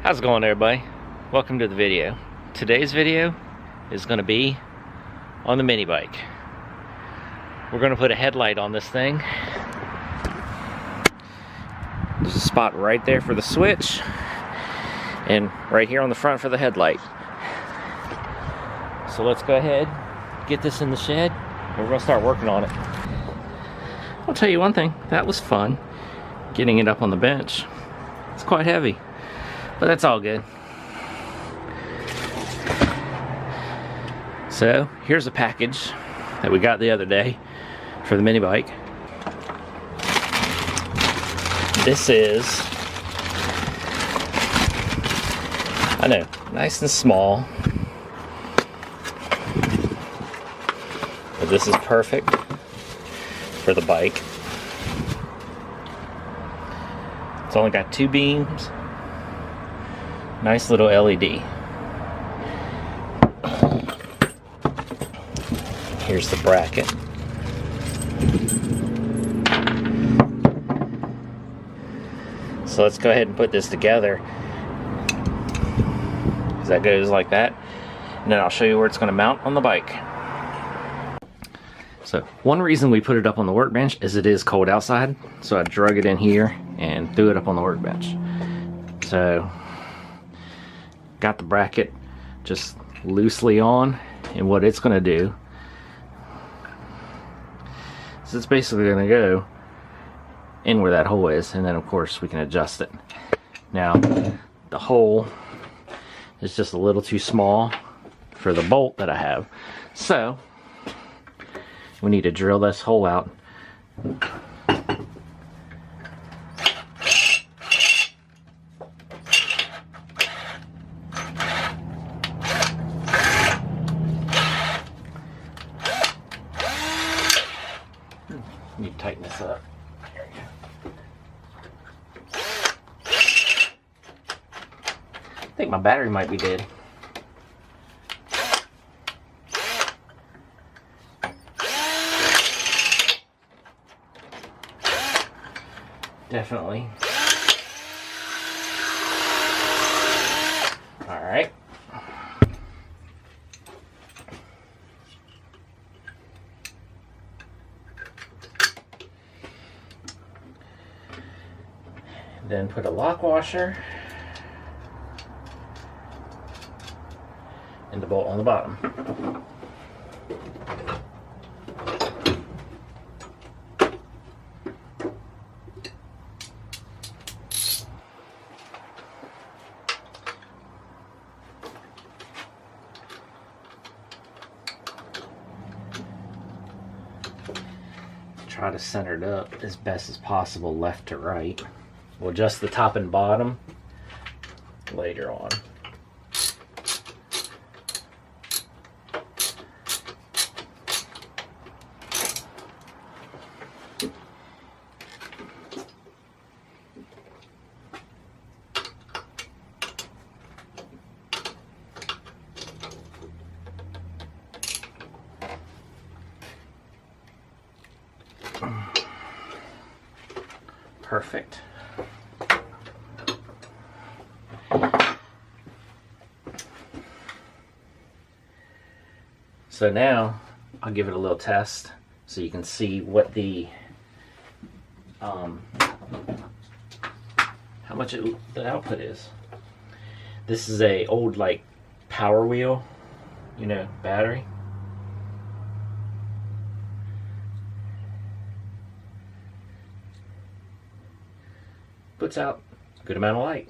How's it going, everybody? Welcome to the video. Today's video is going to be on the mini bike. We're going to put a headlight on this thing. There's a spot right there for the switch and right here on the front for the headlight. So let's go ahead, get this in the shed, and we're going to start working on it. I'll tell you one thing, that was fun, getting it up on the bench. It's quite heavy, but that's all good. So here's a package that we got the other day for the mini bike. This is, I know, nice and small, but this is perfect for the bike. It's only got 2 beams, nice little LED. Here's the bracket. So let's go ahead and put this together. That goes like that, and then I'll show you where it's going to mount on the bike. So one reason we put it up on the workbench is it is cold outside, so I drug it in here and threw it up on the workbench. So got the bracket just loosely on, and what it's going to do is it's basically going to go in where that hole is, and then of course we can adjust it. Now the hole is just a little too small for the bolt that I have, so we need to drill this hole out. Need to tighten this up. There we go. I think my battery might be dead. Definitely. All right. Then put a lock washer and the bolt on the bottom. Try to center it up as best as possible, left to right. We'll adjust the top and bottom later on. Perfect. So now I'll give it a little test so you can see what the how much the output is. This is a old like power wheel, you know, battery. Puts out a good amount of light.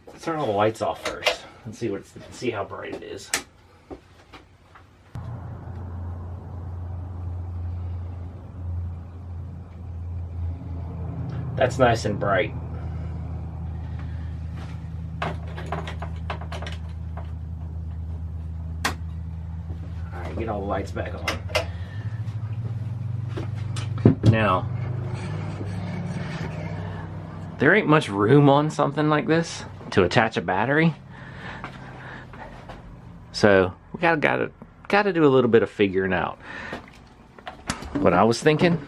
Let's turn all the lights off first and see how bright it is. That's nice and bright. Alright, get all the lights back on. Now, there ain't much room on something like this to attach a battery. So we gotta do a little bit of figuring out. What I was thinking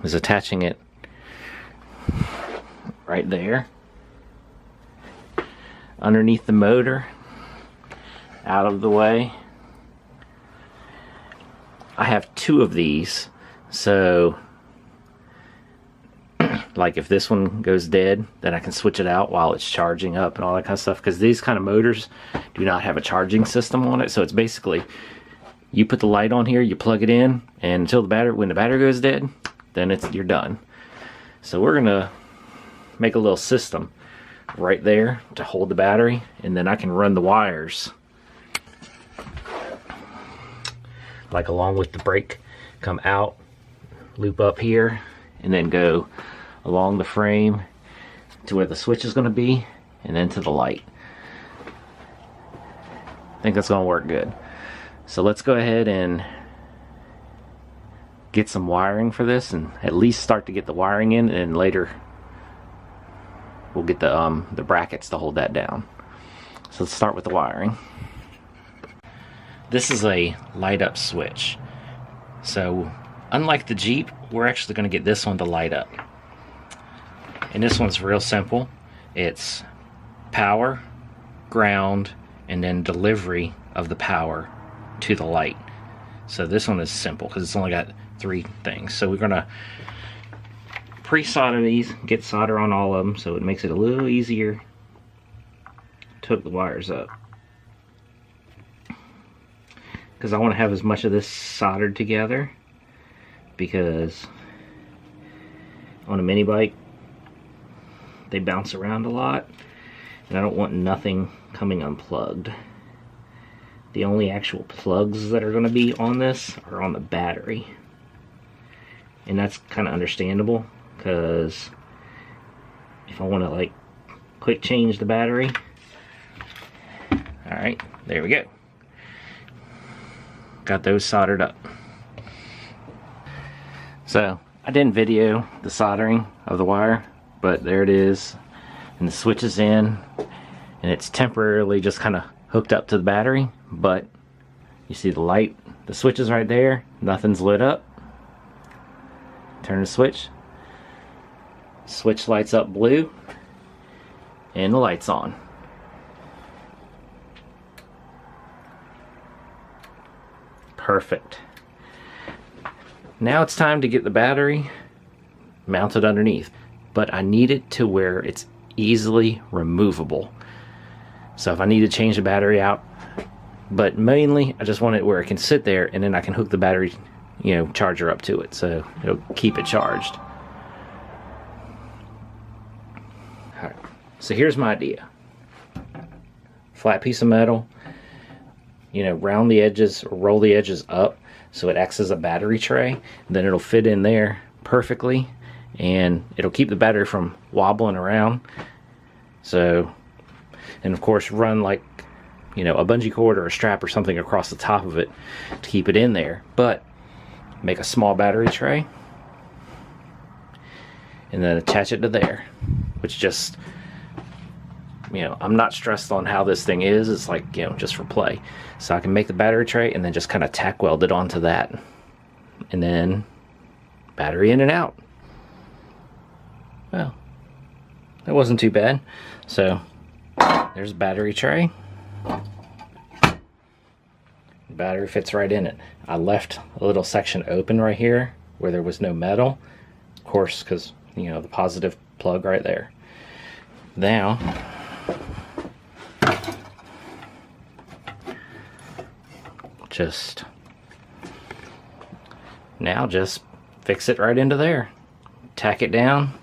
is attaching it right there. Underneath the motor, out of the way. I have 2 of these, so like if this one goes dead, then I can switch it out while it's charging up and all that kind of stuff, because these kind of motors do not have a charging system on it. So it's basically, you put the light on here, you plug it in, and until the battery, when the battery goes dead, then you're done. So we're gonna make a little system right there to hold the battery, and then I can run the wires like along with the brake, come out, loop up here, and then go along the frame to where the switch is going to be, and then to the light. I think that's going to work good. So let's go ahead and get some wiring for this, and at least start to get the wiring in, and later we'll get the brackets to hold that down. So let's start with the wiring. This is a light up switch. So unlike the Jeep, we're actually going to get this one to light up. And this one's real simple. It's power, ground, and then delivery of the power to the light. So this one is simple because it's only got 3 things. So we're going to pre-solder these, get solder on all of them, so it makes it a little easier to hook the wires up. Because I want to have as much of this soldered together, because on a mini bike they bounce around a lot, and I don't want nothing coming unplugged. The only actual plugs that are going to be on this are on the battery, and that's kind of understandable, because if I want to like quick change the battery, alright, there we go. Got those soldered up. So I didn't video the soldering of the wire, but there it is, and the switch is in, and it's temporarily just kind of hooked up to the battery. But you see the light, the switch is right there, nothing's lit up. Turn the switch, switch lights up blue, and the light's on. Perfect. Now it's time to get the battery mounted underneath, but I need it to where it's easily removable. So if I need to change the battery out, but mainly I just want it where it can sit there, and then I can hook the battery, you know, charger up to it, so it'll keep it charged. Alright, so here's my idea. Flat piece of metal, you know, round the edges, or roll the edges up so it acts as a battery tray. Then it'll fit in there perfectly, and it'll keep the battery from wobbling around. So, and of course run like, you know, a bungee cord or a strap or something across the top of it to keep it in there. But make a small battery tray and then attach it to there, which just, you know, I'm not stressed on how this thing is. It's like, you know, just for play. So I can make the battery tray and then just kind of tack weld it onto that, and then battery in and out. Well, that wasn't too bad. So there's a battery tray. The battery fits right in it. I left a little section open right here where there was no metal, of course, because, you know, the positive plug right there. Now just fix it right into there, tack it down.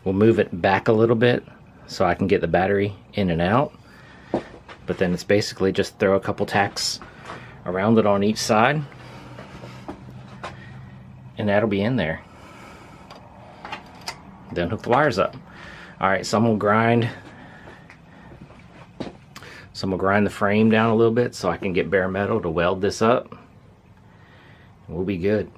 We'll move it back a little bit so I can get the battery in and out, but then it's basically just throw a couple tacks around it on each side, and that'll be in there. Then hook the wires up. Alright, so I'm gonna grind the frame down a little bit so I can get bare metal to weld this up. We'll be good.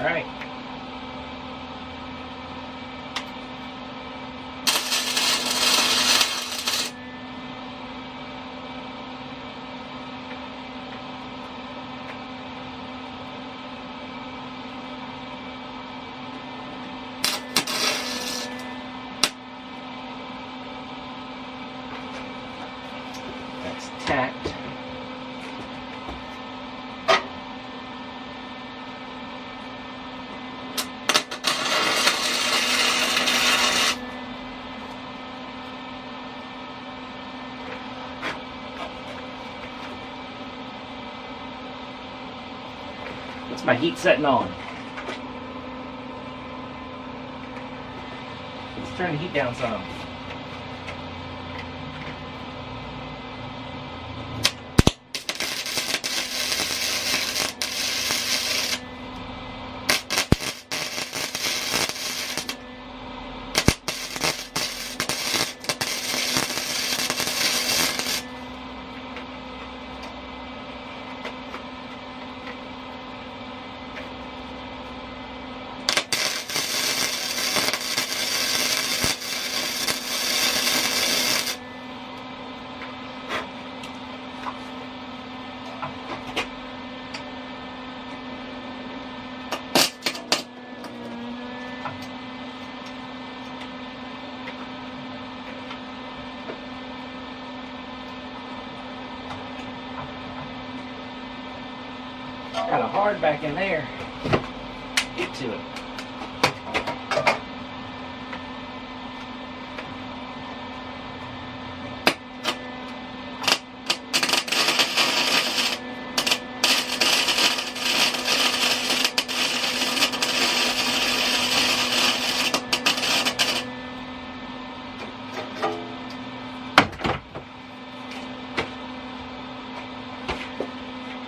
Alright. It's my heat setting on. Let's turn the heat down some. Kind of hard back in there. Get to it.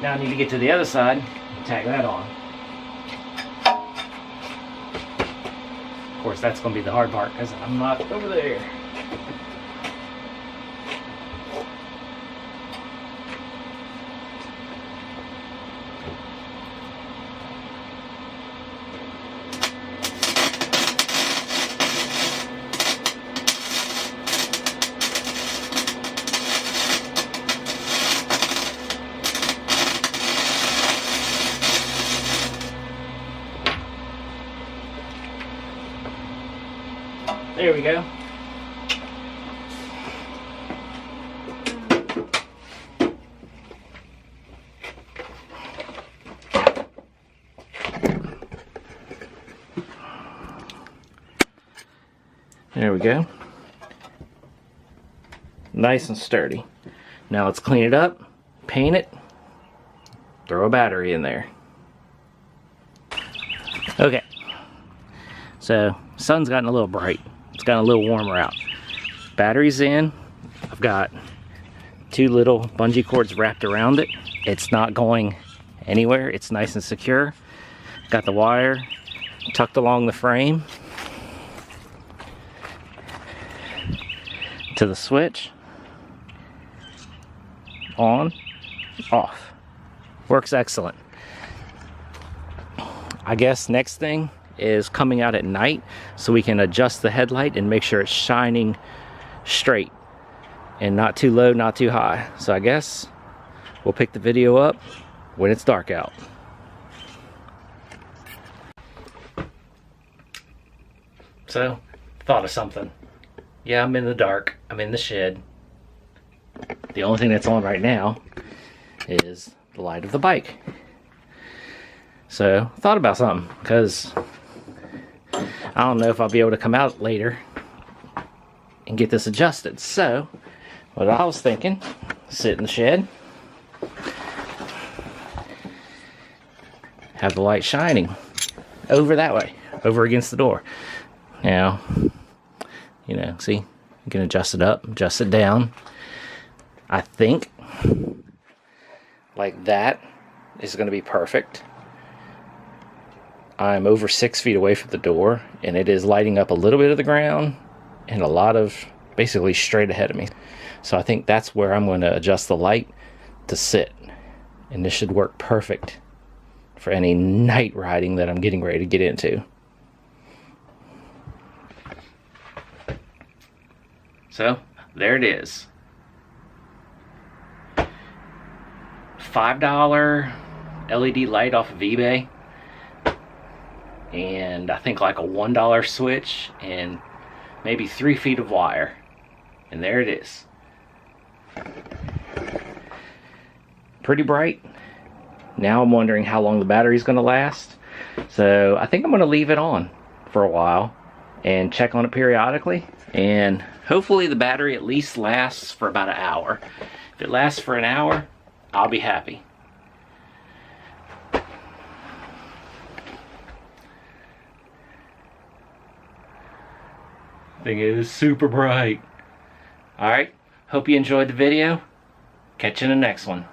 Now I need to get to the other side and tag that on. Of course, that's going to be the hard part because I'm not over there. There we go. There we go. Nice and sturdy. Now let's clean it up, paint it, throw a battery in there. Okay. So, sun's gotten a little bright. It's gotten a little warmer out. Battery's in. I've got 2 little bungee cords wrapped around it. It's not going anywhere. It's nice and secure. Got the wire tucked along the frame to the switch. On, off. Works excellent. I guess next thing is coming out at night so we can adjust the headlight and make sure it's shining straight and not too low, not too high. So I guess we'll pick the video up when it's dark out. So, thought of something. Yeah, I'm in the dark. I'm in the shed. The only thing that's on right now is the light of the bike. So, thought about something, because I don't know if I'll be able to come out later and get this adjusted. So, what I was thinking, sit in the shed, have the light shining over that way, over against the door. Now, you know, see, you can adjust it up, adjust it down. I think like that is going to be perfect. I'm over 6 feet away from the door, and it is lighting up a little bit of the ground and a lot of basically straight ahead of me. So I think that's where I'm going to adjust the light to sit, and this should work perfect for any night riding that I'm getting ready to get into. So there it is. $5 LED light off of eBay, and I think like a $1 switch and maybe 3 feet of wire, and there it is. Pretty bright. Now I'm wondering how long the battery's going to last, so I think I'm going to leave it on for a while and check on it periodically, and hopefully the battery at least lasts for about an hour. If it lasts for an hour, I'll be happy. Thing is super bright. Alright, hope you enjoyed the video. Catch you in the next one.